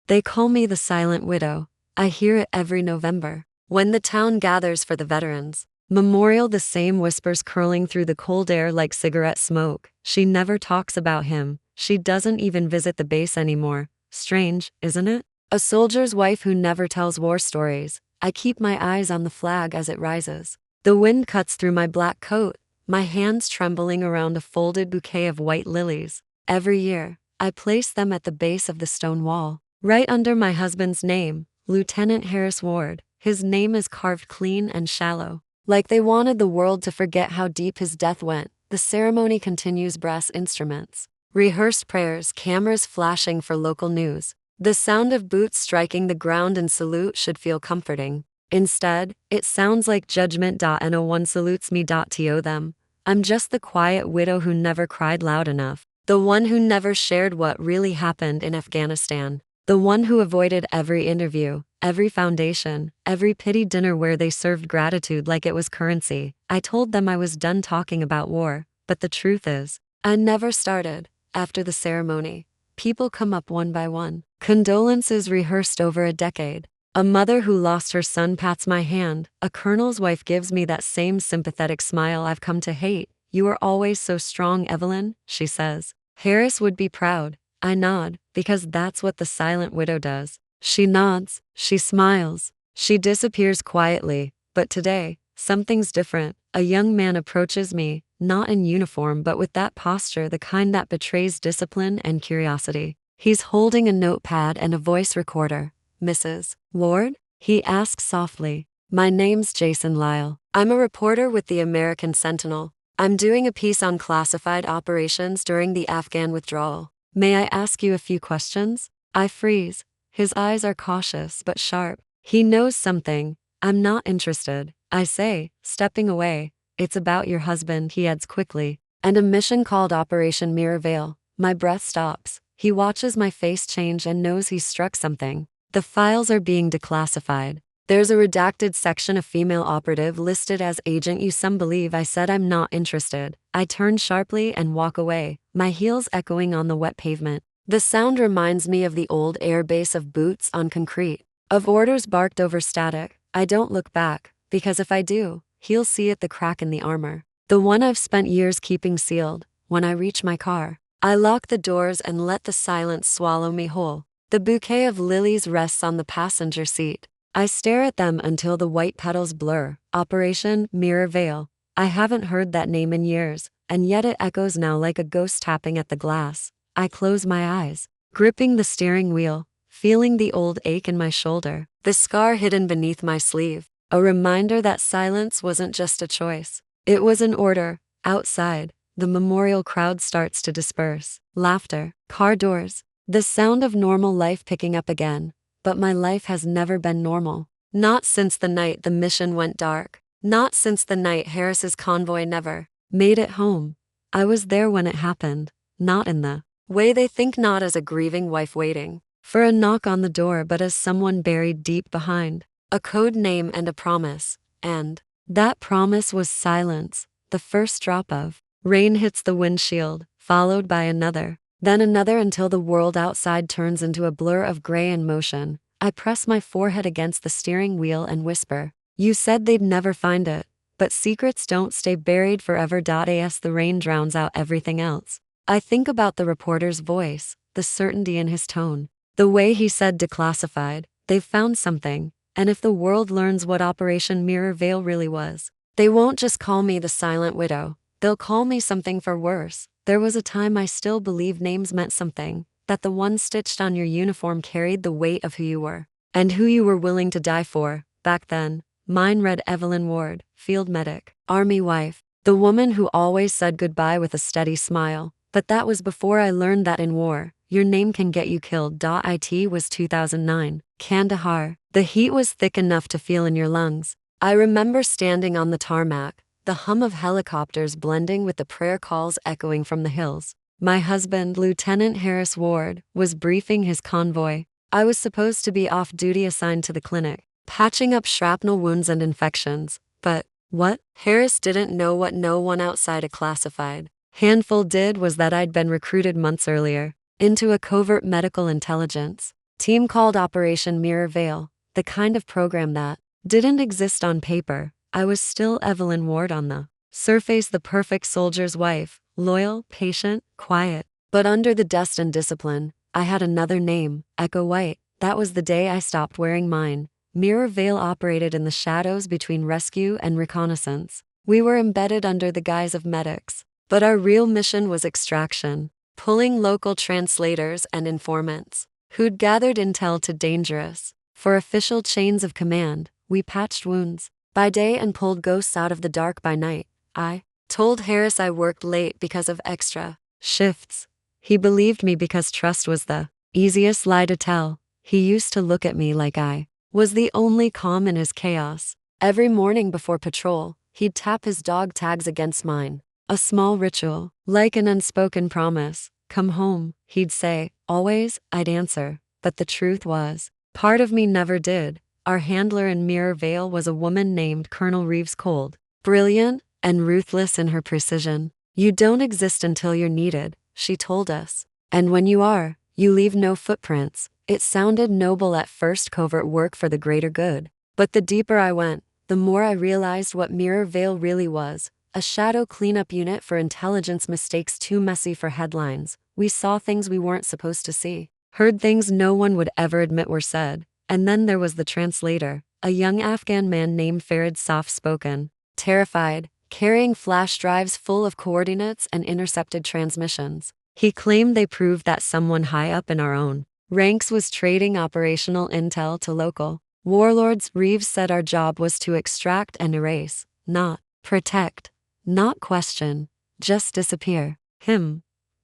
They call me the Silent Widow. I hear it every November. When the town gathers for the veterans' memorial, the same whispers curling through the cold air like cigarette smoke. She never talks about him. She doesn't even visit the base anymore. Strange, isn't it? A soldier's wife who never tells war stories. I keep my eyes on the flag as it rises. The wind cuts through my black coat, my hands trembling around a folded bouquet of white lilies. Every year, I place them at the base of the stone wall, right under my husband's name, Lieutenant Harris Ward. His name is carved clean and shallow, like they wanted the world to forget how deep his death went. The ceremony continues, brass instruments, rehearsed prayers, cameras flashing for local news. The sound of boots striking the ground in salute should feel comforting. Instead, it sounds like judgment. No one salutes me. To them. I'm just the quiet widow who never cried loud enough. The one who never shared what really happened in Afghanistan. The one who avoided every interview, every foundation, every pity dinner where they served gratitude like it was currency. I told them I was done talking about war, but the truth is, I never started. After the ceremony, people come up one by one. Condolences rehearsed over a decade. A mother who lost her son pats my hand. A colonel's wife gives me that same sympathetic smile I've come to hate. You are always so strong, Evelyn, she says. Harris would be proud. I nod, because that's what the Silent Widow does. She nods, she smiles, she disappears quietly. But today, something's different. A young man approaches me, not in uniform but with that posture, the kind that betrays discipline and curiosity. He's holding a notepad and a voice recorder. Mrs. Ward? He asks softly. My name's Jason Lyle. I'm a reporter with the American Sentinel. I'm doing a piece on classified operations during the Afghan withdrawal. May I ask you a few questions? I freeze. His eyes are cautious but sharp. He knows something. I'm not interested, I say, stepping away. It's about your husband, he adds quickly. And a mission called Operation Mirror Veil. My breath stops. He watches my face change and knows he's struck something. The files are being declassified. There's a redacted section, a female operative listed as agent U. Some believe I said I'm not interested. I turn sharply and walk away, my heels echoing on the wet pavement. The sound reminds me of the old air base, of boots on concrete, of orders barked over static. I don't look back, because if I do, he'll see it, the crack in the armor. The one I've spent years keeping sealed. When I reach my car, I lock the doors and let the silence swallow me whole. The bouquet of lilies rests on the passenger seat. I stare at them until the white petals blur. Operation Mirror Veil. I haven't heard that name in years, and yet it echoes now like a ghost tapping at the glass. I close my eyes, gripping the steering wheel, feeling the old ache in my shoulder, the scar hidden beneath my sleeve. A reminder that silence wasn't just a choice. It was an order. Outside, the memorial crowd starts to disperse. Laughter, car doors, the sound of normal life picking up again. But my life has never been normal. Not since the night the mission went dark. Not since the night Harris's convoy never made it home. I was there when it happened, not in the way they think, not as a grieving wife waiting for a knock on the door, but as someone buried deep behind a code name and a promise. And that promise was silence. The first drop of rain hits the windshield, followed by another, then another, until the world outside turns into a blur of gray and motion. I press my forehead against the steering wheel and whisper, "You said they'd never find it, but secrets don't stay buried forever." As the rain drowns out everything else, I think about the reporter's voice, the certainty in his tone, the way he said declassified. They've found something, and if the world learns what Operation Mirror Veil really was, they won't just call me the Silent Widow. They'll call me something far worse. There was a time I still believed names meant something, that the one stitched on your uniform carried the weight of who you were, and who you were willing to die for. Back then, mine read Evelyn Ward, field medic, army wife, the woman who always said goodbye with a steady smile. But that was before I learned that in war, your name can get you killed. It was 2009, Kandahar. The heat was thick enough to feel in your lungs. I remember standing on the tarmac, the hum of helicopters blending with the prayer calls echoing from the hills. My husband, Lieutenant Harris Ward, was briefing his convoy. I was supposed to be off duty, assigned to the clinic, patching up shrapnel wounds and infections. But what Harris didn't know, what no one outside a classified handful did, was that I'd been recruited months earlier into a covert medical intelligence Team called Operation Mirror Veil, the kind of program that didn't exist on paper. I was still Evelyn Ward on the surface, the perfect soldier's wife, loyal, patient, quiet. But under the dust and discipline, I had another name, Echo White. That was the day I stopped wearing mine. Mirror Veil operated in the shadows between rescue and reconnaissance. We were embedded under the guise of medics, but our real mission was extraction, pulling local translators and informants who'd gathered intel to dangerous, for official chains of command. We patched wounds by day and pulled ghosts out of the dark by night. I told Harris I worked late because of extra shifts. He believed me because trust was the easiest lie to tell. He used to look at me like I was the only calm in his chaos. Every morning before patrol, he'd tap his dog tags against mine. A small ritual, like an unspoken promise. Come home, he'd say. Always, I'd answer. But the truth was, part of me never did. Our handler in Mirror Veil was a woman named Colonel Reeves Cold. Brilliant and ruthless in her precision. You don't exist until you're needed, she told us. And when you are, you leave no footprints. It sounded noble at first, covert work for the greater good. But the deeper I went, the more I realized what Mirror Veil really was. A shadow cleanup unit for intelligence mistakes too messy for headlines. We saw things we weren't supposed to see, heard things no one would ever admit were said. And then there was the translator, a young Afghan man named Farid, soft-spoken, terrified, carrying flash drives full of coordinates and intercepted transmissions. He claimed they proved that someone high up in our own ranks was trading operational intel to local warlords. Reeves said our job was to extract and erase, not protect, not question, just disappear.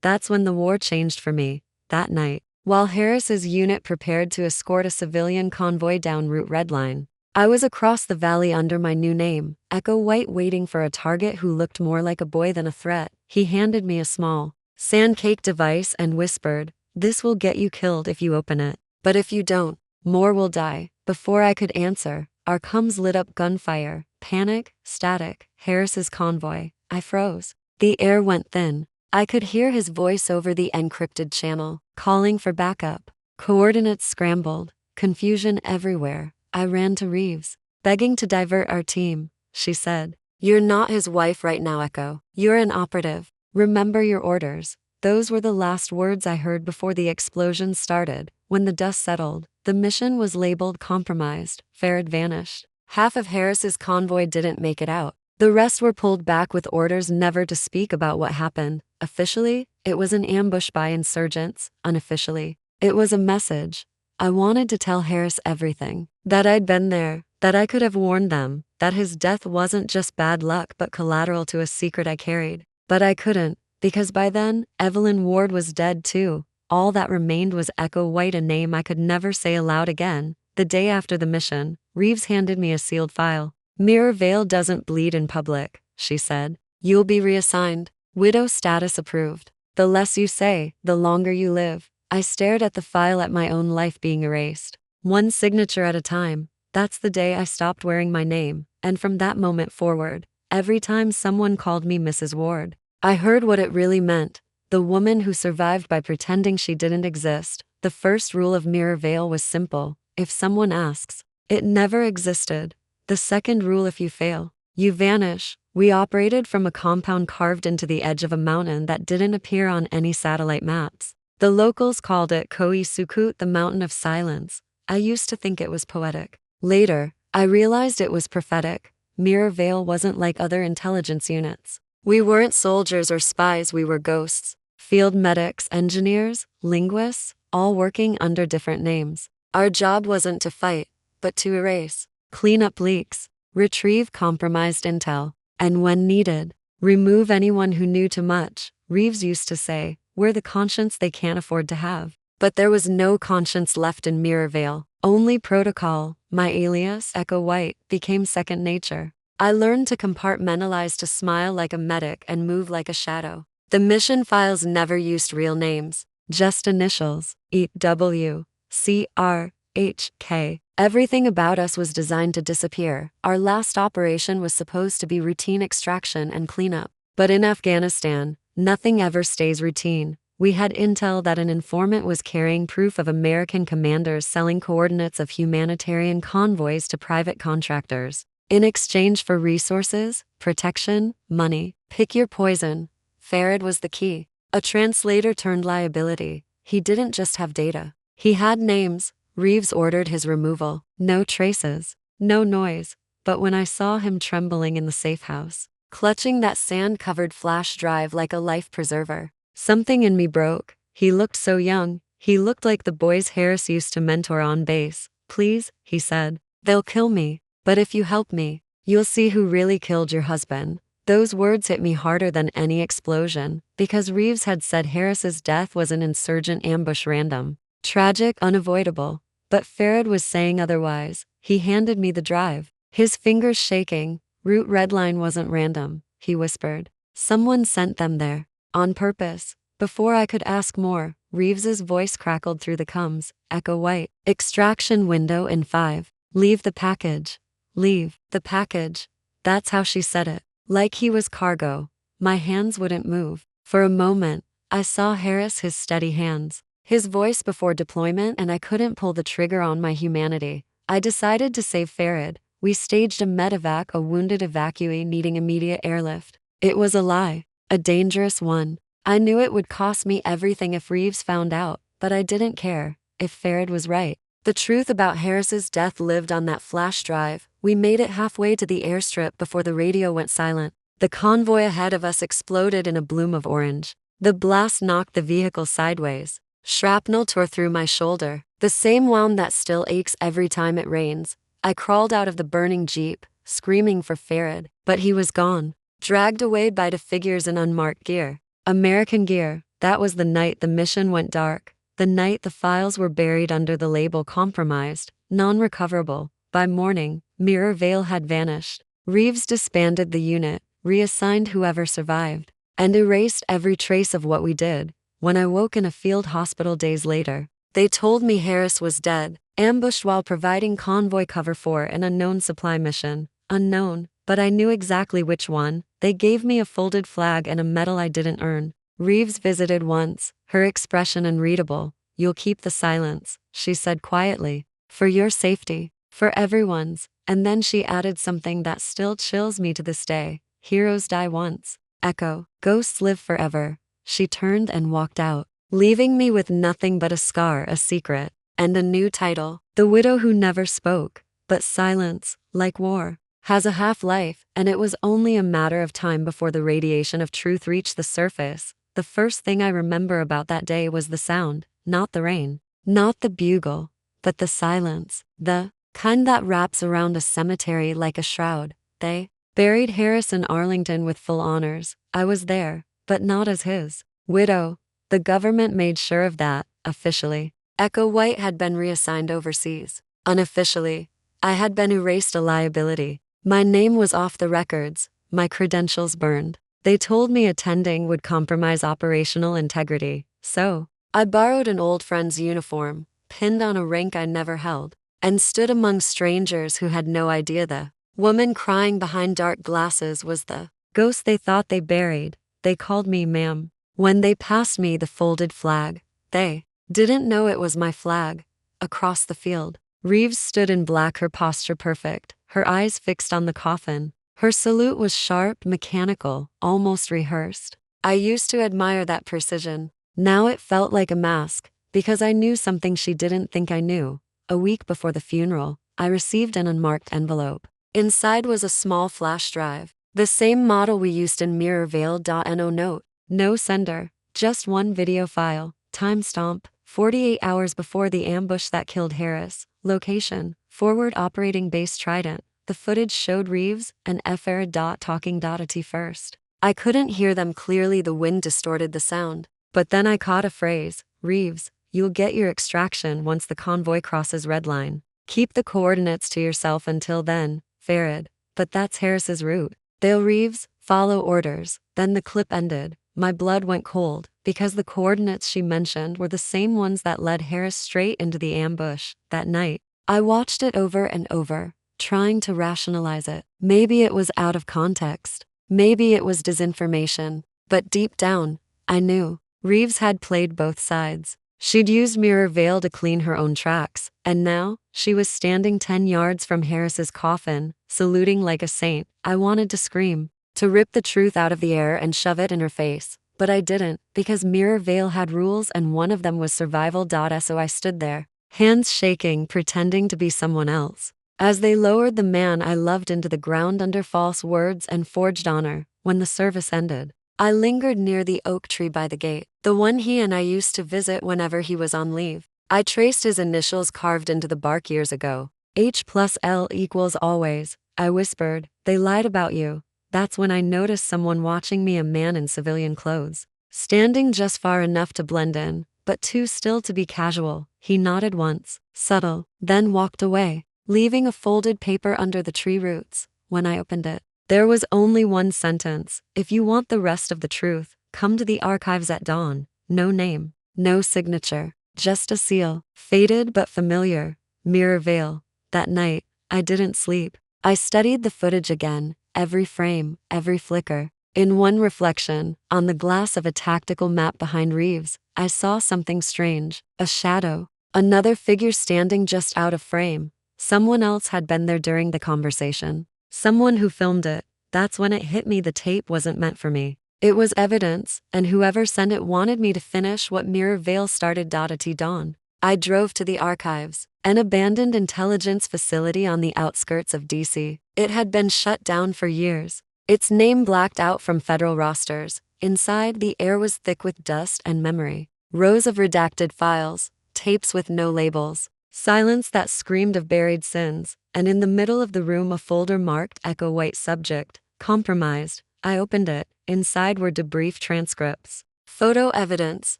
That's when the war changed for me. That night, while Harris's unit prepared to escort a civilian convoy down Route Red Line, I was across the valley under my new name, Echo White, waiting for a target who looked more like a boy than a threat. He handed me a small sand-cake device and whispered, "This will get you killed if you open it. But if you don't, more will die." Before I could answer, our comms lit up gunfire, panic, static, Harris's convoy. I froze. The air went thin. I could hear his voice over the encrypted channel, calling for backup. Coordinates scrambled, confusion everywhere. I ran to Reeves, begging to divert our team. She said, "You're not his wife right now, Echo. You're an operative. Remember your orders." Those were the last words I heard before the explosion started. When the dust settled, the mission was labeled compromised. Farid vanished. Half of Harris's convoy didn't make it out. The rest were pulled back with orders never to speak about what happened. Officially, it was an ambush by insurgents. Unofficially, it was a message. I wanted to tell Harris everything. That I'd been there, that I could have warned them, that his death wasn't just bad luck but collateral to a secret I carried. But I couldn't, because by then, Evelyn Ward was dead too. All that remained was Echo White, a name I could never say aloud again. The day after the mission, Reeves handed me a sealed file. "Mirror Veil doesn't bleed in public," she said. "You'll be reassigned. Widow status approved. The less you say, the longer you live." I stared at the file, at my own life being erased, one signature at a time. That's the day I stopped wearing my name, and from that moment forward, every time someone called me Mrs. Ward, I heard what it really meant. The woman who survived by pretending she didn't exist. The first rule of Mirror Veil was simple. If someone asks, it never existed. The second rule: if you fail, you vanish. We operated from a compound carved into the edge of a mountain that didn't appear on any satellite maps. The locals called it Koi Sukut, the Mountain of Silence. I used to think it was poetic. Later, I realized it was prophetic. Mirror Veil wasn't like other intelligence units. We weren't soldiers or spies, we were ghosts. Field medics, engineers, linguists, all working under different names. Our job wasn't to fight, but to erase, clean up leaks, retrieve compromised intel, and when needed, remove anyone who knew too much. Reeves used to say, "We're the conscience they can't afford to have." But there was no conscience left in Mirror Veil, only protocol. My alias, Echo White, became second nature. I learned to compartmentalize, to smile like a medic and move like a shadow. The mission files never used real names, just initials, EW, CR, HK. Everything about us was designed to disappear. Our last operation was supposed to be routine extraction and cleanup. But in Afghanistan, nothing ever stays routine. We had intel that an informant was carrying proof of American commanders selling coordinates of humanitarian convoys to private contractors. In exchange for resources, protection, money, pick your poison. Farid was the key. A translator turned liability. He didn't just have data. He had names. Reeves ordered his removal. No traces. No noise. But when I saw him trembling in the safe house, clutching that sand-covered flash drive like a life preserver, something in me broke. He looked so young. He looked like the boys Harris used to mentor on base. Please, he said. They'll kill me. But if you help me, you'll see who really killed your husband. Those words hit me harder than any explosion, because Reeves had said Harris's death was an insurgent ambush, random, tragic, unavoidable. But Farid was saying otherwise. He handed me the drive, his fingers shaking. Route Redline wasn't random, he whispered. Someone sent them there. On purpose. Before I could ask more, Reeves's voice crackled through the coms. Echo White. Extraction window in 5. Leave the package. Leave the package. That's how she said it. Like he was cargo. My hands wouldn't move. For a moment, I saw Harris, his steady hands, his voice before deployment, and I couldn't pull the trigger on my humanity. I decided to save Farid. We staged a medevac, a wounded evacuee needing immediate airlift. It was a lie. A dangerous one. I knew it would cost me everything if Reeves found out, but I didn't care. If Farid was right. The truth about Harris's death lived on that flash drive. We made it halfway to the airstrip before the radio went silent. The convoy ahead of us exploded in a bloom of orange. The blast knocked the vehicle sideways. Shrapnel tore through my shoulder, the same wound that still aches every time it rains. I crawled out of the burning Jeep, screaming for Farid, but he was gone, dragged away by the figures in unmarked gear. American gear. That was the night the mission went dark. The night the files were buried under the label compromised, non-recoverable. By morning, Mirror Vale had vanished. Reeves disbanded the unit, reassigned whoever survived, and erased every trace of what we did. When I woke in a field hospital days later, they told me Harris was dead, ambushed while providing convoy cover for an unknown supply mission. Unknown, but I knew exactly which one. They gave me a folded flag and a medal I didn't earn. Reeves visited once, her expression unreadable. You'll keep the silence, she said quietly. For your safety, for everyone's. And then she added something that still chills me to this day. Heroes die once. Echo. Ghosts live forever. She turned and walked out, leaving me with nothing but a scar, a secret, and a new title. The widow who never spoke. But silence, like war, has a half-life, and it was only a matter of time before the radiation of truth reached the surface. The first thing I remember about that day was the sound, not the rain, not the bugle, but the silence, the kind that wraps around a cemetery like a shroud. They buried Harris in Arlington with full honors. I was there, but not as his widow. The government made sure of that. Officially, Echo White had been reassigned overseas. Unofficially, I had been erased, a liability. My name was off the records, my credentials burned. They told me attending would compromise operational integrity, so I borrowed an old friend's uniform, pinned on a rank I never held, and stood among strangers who had no idea the woman crying behind dark glasses was the ghost they thought they buried. They called me ma'am. When they passed me the folded flag, they didn't know it was my flag. Across the field, Reeves stood in black, her posture perfect, her eyes fixed on the coffin. Her salute was sharp, mechanical, almost rehearsed. I used to admire that precision. Now it felt like a mask, because I knew something she didn't think I knew. A week before the funeral, I received an unmarked envelope. Inside was a small flash drive, the same model we used in Mirror Vale. No note, no sender, just one video file, timestamp, 48 hours before the ambush that killed Harris, location, forward operating base Trident. The footage showed Reeves and Farid talking at first. I couldn't hear them clearly, the wind distorted the sound. But then I caught a phrase. Reeves, you'll get your extraction once the convoy crosses red line. Keep the coordinates to yourself until then, Farid. But that's Harris's route. They'll Reeves, follow orders. Then the clip ended. My blood went cold, because the coordinates she mentioned were the same ones that led Harris straight into the ambush. That night, I watched it over and over, trying to rationalize it. Maybe it was out of context. Maybe it was disinformation. But deep down, I knew. Reeves had played both sides. She'd used Mirror Veil to clean her own tracks, and now, she was standing 10 yards from Harris's coffin, saluting like a saint. I wanted to scream, to rip the truth out of the air and shove it in her face. But I didn't, because Mirror Veil had rules and one of them was survival. So I stood there, hands shaking, pretending to be someone else. As they lowered the man I loved into the ground under false words and forged honor, when the service ended, I lingered near the oak tree by the gate, the one he and I used to visit whenever he was on leave. I traced his initials carved into the bark years ago. H+L equals always, I whispered. They lied about you. That's when I noticed someone watching me, a man in civilian clothes, standing just far enough to blend in, but too still to be casual. He nodded once, subtle, then walked away, leaving a folded paper under the tree roots. When I opened it, there was only one sentence: if you want the rest of the truth, come to the archives at dawn. No name, no signature, just a seal, faded but familiar. Mirror Veil. That night, I didn't sleep. I studied the footage again, every frame, every flicker. In one reflection, on the glass of a tactical map behind Reeves, I saw something strange, a shadow, another figure standing just out of frame. Someone else had been there during the conversation. Someone who filmed it. That's when it hit me: the tape wasn't meant for me. It was evidence, and whoever sent it wanted me to finish what Mirror Veil started. At dawn, I drove to the archives, an abandoned intelligence facility on the outskirts of DC. It had been shut down for years, its name blacked out from federal rosters. Inside, the air was thick with dust and memory. Rows of redacted files, tapes with no labels, silence that screamed of buried sins, and in the middle of the room a folder marked Echo White subject, compromised. I opened it. Inside were debrief transcripts, photo evidence,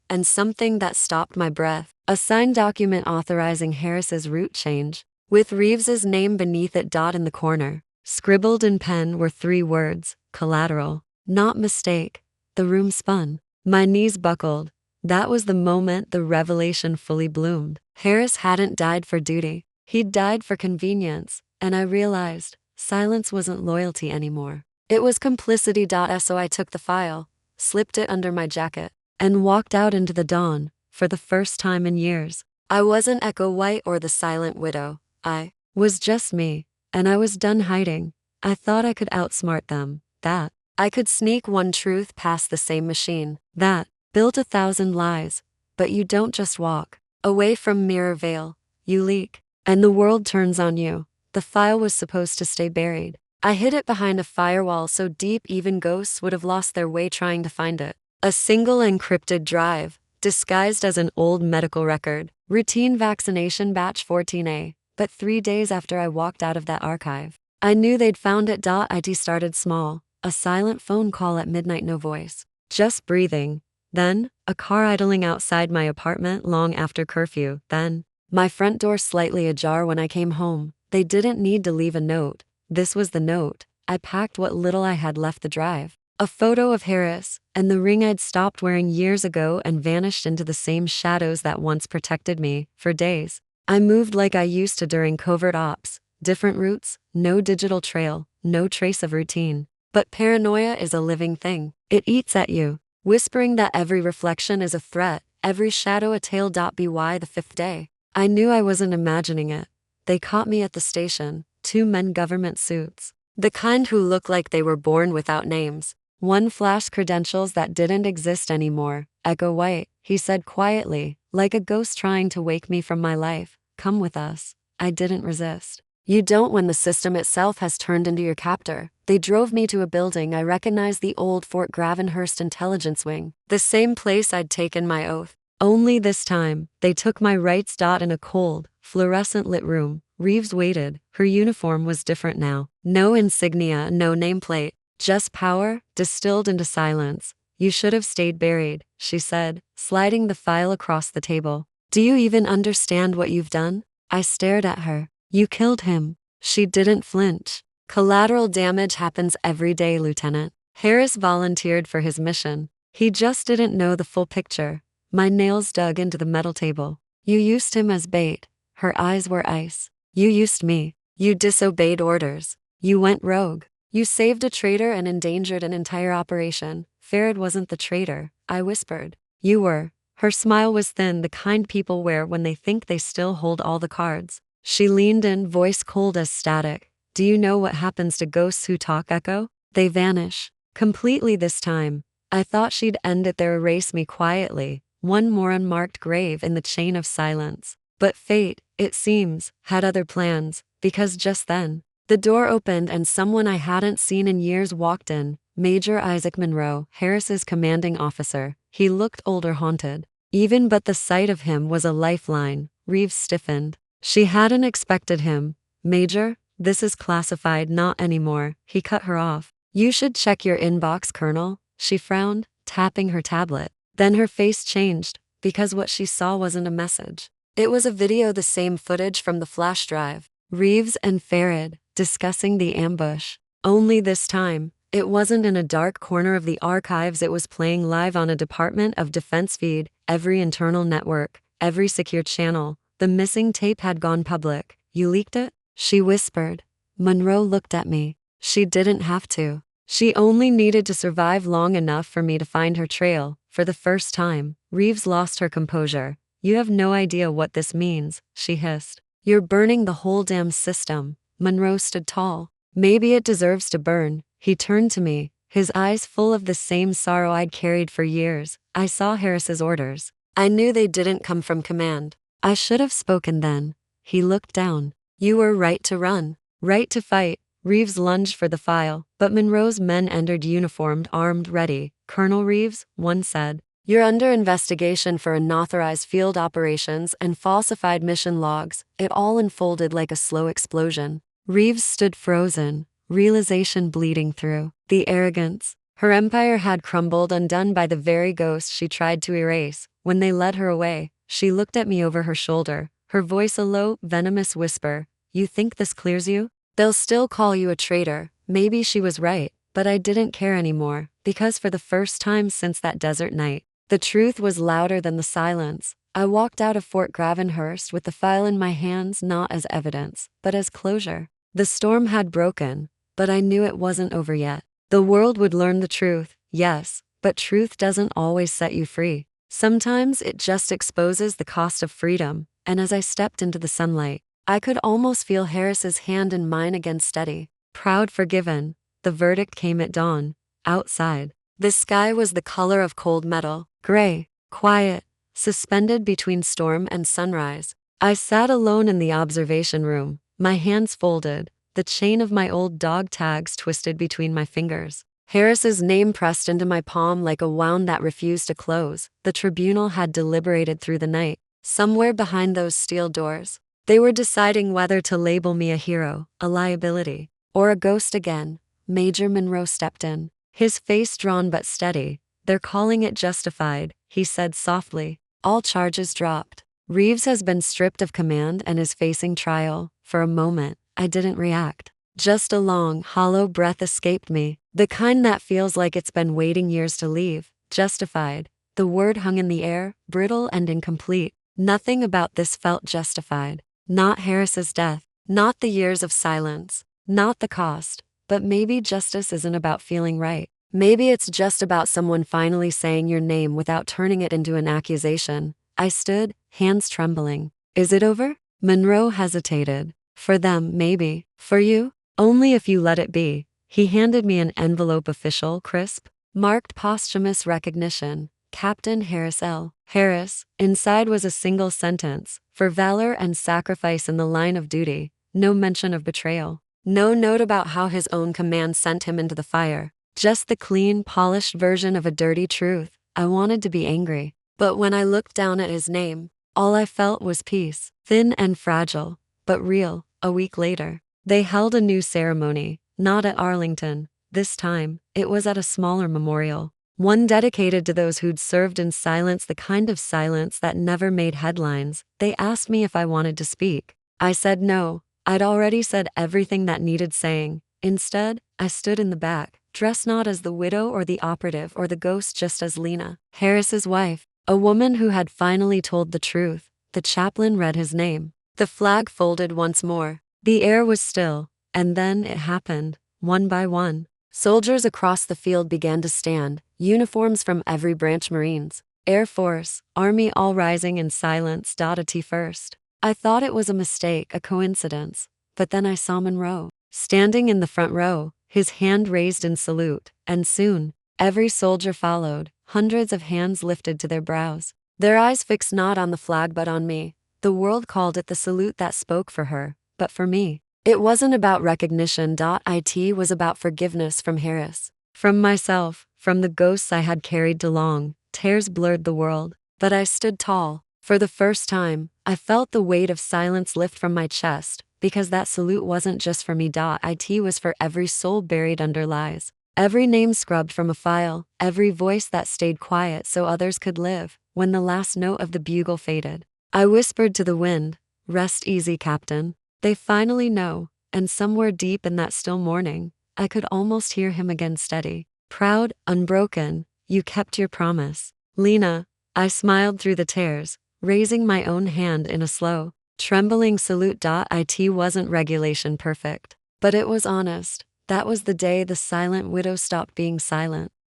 and something that stopped my breath: a signed document authorizing Harris's route change, with Reeves's name beneath it. In the corner, scribbled in pen, were 3 words: collateral. Not mistake. The room spun. My knees buckled. That was the moment the revelation fully bloomed. Harris hadn't died for duty. He'd died for convenience, and I realized silence wasn't loyalty anymore. It was complicity. So I took the file, slipped it under my jacket, and walked out into the dawn. For the first time in years, I wasn't Echo White or the silent widow. I was just me, and I was done hiding. I thought I could outsmart them, that I could sneak one truth past the same machine that built 1,000 lies. But you don't just walk away from Mirror Veil, you leak, and the world turns on you. The file was supposed to stay buried. I hid it behind a firewall so deep even ghosts would have lost their way trying to find it. A single encrypted drive, disguised as an old medical record, routine vaccination batch 14A. But 3 days after I walked out of that archive, I knew they'd found it. It started small, a silent phone call at midnight, no voice, just breathing. Then, a car idling outside my apartment long after curfew. Then, my front door slightly ajar when I came home. They didn't need to leave a note. This was the note. I packed what little I had left the drive. A photo of Harris, and the ring I'd stopped wearing years ago and vanished into the same shadows that once protected me. For days, I moved like I used to during covert ops. Different routes, no digital trail, no trace of routine. But paranoia is a living thing. It eats at you, whispering that every reflection is a threat, every shadow a tale. By the 5th day, I knew I wasn't imagining it. They caught me at the station, 2 men, government suits, the kind who looked like they were born without names. One flashed credentials that didn't exist anymore. Echo White, he said quietly, like a ghost trying to wake me from my life. Come with us. I didn't resist. You don't when the system itself has turned into your captor. They drove me to a building I recognized: the old Fort Gravenhurst intelligence wing, the same place I'd taken my oath. Only this time, they took my rights. In a cold, fluorescent lit room, Reeves waited. Her uniform was different now. No insignia, no nameplate, just power, distilled into silence. You should have stayed buried, she said, sliding the file across the table. Do you even understand what you've done? I stared at her. You killed him. She didn't flinch. Collateral damage happens every day, Lieutenant. Harris volunteered for his mission. He just didn't know the full picture. My nails dug into the metal table. You used him as bait. Her eyes were ice. You used me. You disobeyed orders. You went rogue. You saved a traitor and endangered an entire operation. Farad wasn't the traitor, I whispered. You were. Her smile was thin, the kind people wear when they think they still hold all the cards. She leaned in, voice cold as static. Do you know what happens to ghosts who talk, Echo? They vanish. Completely this time. I thought she'd end it there, erase me quietly, one more unmarked grave in the chain of silence. But fate, it seems, had other plans, because just then, the door opened and someone I hadn't seen in years walked in. Major Isaac Monroe, Harris's commanding officer. He looked older, haunted. Even but the sight of him was a lifeline. Reeves stiffened. She hadn't expected him. Major, this is classified, not anymore. He cut her off. You should check your inbox, Colonel. She frowned, tapping her tablet. Then her face changed, because what she saw wasn't a message. It was a video, the same footage from the flash drive. Reeves and Farid, discussing the ambush. Only this time, it wasn't in a dark corner of the archives, it was playing live on a Department of Defense feed, every internal network, every secure channel. The missing tape had gone public. You leaked it? She whispered. Monroe looked at me. She didn't have to. She only needed to survive long enough for me to find her trail. For the first time, Reeves lost her composure. You have no idea what this means, she hissed. You're burning the whole damn system. Monroe stood tall. Maybe it deserves to burn. He turned to me, his eyes full of the same sorrow I'd carried for years. I saw Harris's orders. I knew they didn't come from command. I should have spoken then. He looked down. You were right to run, right to fight. Reeves lunged for the file, but Monroe's men entered, uniformed, armed, ready. Colonel Reeves, one said, you're under investigation for unauthorized field operations and falsified mission logs. It all unfolded like a slow explosion. Reeves stood frozen, realization bleeding through. The arrogance. Her empire had crumbled, undone by the very ghost she tried to erase. When they led her away, she looked at me over her shoulder, her voice a low, venomous whisper. You think this clears you? They'll still call you a traitor. Maybe she was right, but I didn't care anymore, because for the first time since that desert night, the truth was louder than the silence. I walked out of Fort Gravenhurst with the file in my hands, not as evidence, but as closure. The storm had broken, but I knew it wasn't over yet. The world would learn the truth, yes, but truth doesn't always set you free. Sometimes it just exposes the cost of freedom, and as I stepped into the sunlight, I could almost feel Harris's hand in mine again, steady. Proud, forgiven. The verdict came at dawn. Outside, the sky was the color of cold metal, gray, quiet, suspended between storm and sunrise. I sat alone in the observation room, my hands folded, the chain of my old dog tags twisted between my fingers. Harris's name pressed into my palm like a wound that refused to close. The tribunal had deliberated through the night. Somewhere behind those steel doors, they were deciding whether to label me a hero, a liability, or a ghost again. Major Monroe stepped in, his face drawn but steady. They're calling it justified, he said softly. All charges dropped. Reeves has been stripped of command and is facing trial. For a moment, I didn't react. Just a long, hollow breath escaped me, the kind that feels like it's been waiting years to leave. Justified. The word hung in the air, brittle and incomplete. Nothing about this felt justified. Not Harris's death, not the years of silence, not the cost, but maybe justice isn't about feeling right. Maybe it's just about someone finally saying your name without turning it into an accusation. I stood, hands trembling. Is it over? Monroe hesitated. For them, maybe. For you? Only if you let it be. He handed me an envelope, official, crisp, marked posthumous recognition. Captain Harris L. Harris. Inside was a single sentence. For valor and sacrifice in the line of duty. No mention of betrayal. No note about how his own command sent him into the fire. Just the clean, polished version of a dirty truth. I wanted to be angry, but when I looked down at his name, all I felt was peace. Thin and fragile, but real. A week later, they held a new ceremony, not at Arlington. This time, it was at a smaller memorial. One dedicated to those who'd served in silence, the kind of silence that never made headlines. They asked me if I wanted to speak. I said no. I'd already said everything that needed saying. Instead, I stood in the back, dressed not as the widow or the operative or the ghost, just as Lena, Harris's wife, a woman who had finally told the truth. The chaplain read his name. The flag folded once more. The air was still, and then it happened. One by one, soldiers across the field began to stand, uniforms from every branch, Marines, Air Force, Army all rising in silence. A T first. I thought it was a mistake, a coincidence. But then I saw Monroe, standing in the front row, his hand raised in salute, and soon, every soldier followed, hundreds of hands lifted to their brows, their eyes fixed not on the flag but on me. The world called it the salute that spoke for her, but for me, it wasn't about recognition. It was about forgiveness from Harris, from myself, from the ghosts I had carried too long. Tears blurred the world, but I stood tall. For the first time, I felt the weight of silence lift from my chest, because that salute wasn't just for me. It was for every soul buried under lies, every name scrubbed from a file, every voice that stayed quiet so others could live. When the last note of the bugle faded, I whispered to the wind, "Rest easy, Captain. They finally know." And somewhere deep in that still morning, I could almost hear him again, steady, proud, unbroken. "You kept your promise, Lena." I smiled through the tears, raising my own hand in a slow, trembling salute. It wasn't regulation perfect, but it was honest. That was the day the silent widow stopped being silent.